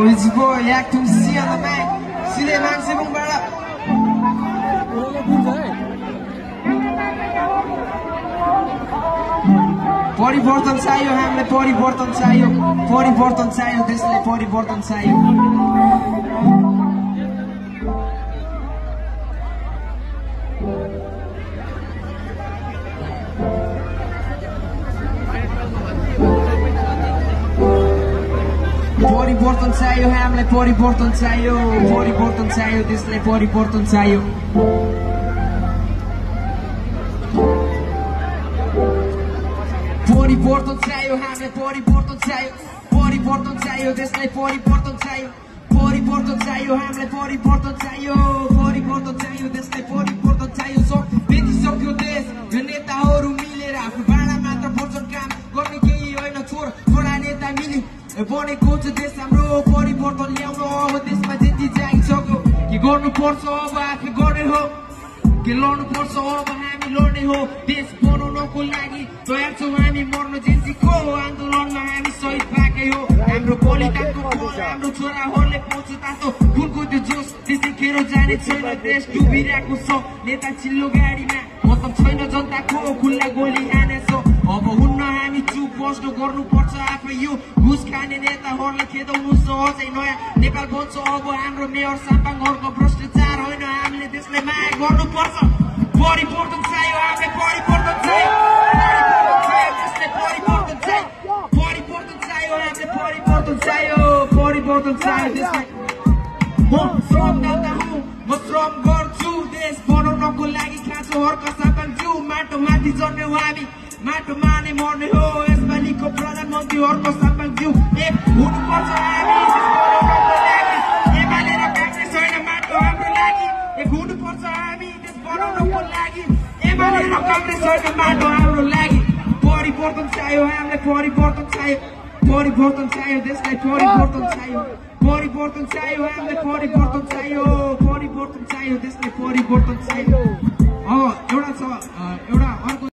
it's your boy Yak 2C on the mic. सिधै मान्छेबाट परिवर्तन चाहियो, हामीलाई परिवर्तन चाहियो, परिवर्तन चाहियो, देशलाई परिवर्तन चाहियो। परिवर्तन चाहियो, हामीलाई परिवर्तन चाहियो, परिवर्तन चाहियो, देशलाई परिवर्तन चाहियो। परिवर्तन चाहियो, हामीलाई परिवर्तन चाहियो, परिवर्तन चाहियो, देशलाई परिवर्तन चाहियो, परिवर्तन चाहियो, हामीलाई परिवर्तन चाहियो, परिवर्तन चाहियो, देशलाई परिवर्तन चाहियो। बेचिसक्यो देश, यो नेताहरू मिलेर आफ्नो भाँडा मात्र बोल्छन्, काम गर्ने केही होइन, छोरा नेता मिली बनेको छ देश हाम्रो। परिवर्तन ल्याउन अब देशमा जति चाहिसक्यो, के गर्नुपर्छ अब आफै गर्ने हो, के लड्नुपर्छ अब हामी लड्ने हो। देश बनाउनको लागि तयार छौँ हामी, मर्न जेन्सीको आन्दोलनमा हामी शहीद भएकै हो। हाम्रो बलिदानको फल हाम्रो छोराहरूले पाउँछ तातो खुनको त्यो जोस, त्यसै खेर जाने छैन देश डुबिरहेको छ। नेता चिल्लो गाडीमा मतलब छैन जनताको, खुल्ला गोली हानेछ। अब हुन्न हामी चुप बस्नु, गर्नुपर्छ आफै यो। घुस खाने नेताहरूलाई खेदाउनु सहजै, नयाँ नेपाल बन्छ अब हाम्रो। मेयर साम्पाङहरूको भ्रष्टाचार होइन, हामीले देशलाई माया गर्नुपर्छ। परिवर्तन चाहियो, हामीलाई परिवर्तन चाहियो, देशलाई परिवर्तन चाहियो, परिवर्तन चाहियो, हामीलाई परिवर्तन चाहियो, परिवर्तन चाहियो देशलाई। म श्रमदाता हुँ, म श्रम गर्छु देश बनाउनको लागि, खाँचो हर्क साम्पाङज्यू। माटो माथि जन्म्यौ हामी, माटोमा नै मर्ने हो। यसपालिको प्रधानमन्त्री हर्क साम्पाङज्यू एक हुनुपर्छ हामी, एमाले र काङ्ग्रेस होइन, माटो हाम्रो लागि एक हुनुपर्छ हामी, देश बनाउनको लागि। एमाले र काङ्ग्रेस होइन, माटो हाम्रो लागि। परिवर्तन चाहियो, हामीलाई परिवर्तन चाहियो, परिवर्तन चाहियो, देशलाई परिवर्तन चाहियो, परिवर्तन चाहियो, हामीलाई परिवर्तन चाहियो, परिवर्तन चाहियो, देशलाई परिवर्तन चाहियो। अब एउटा छ, एउटा अर्को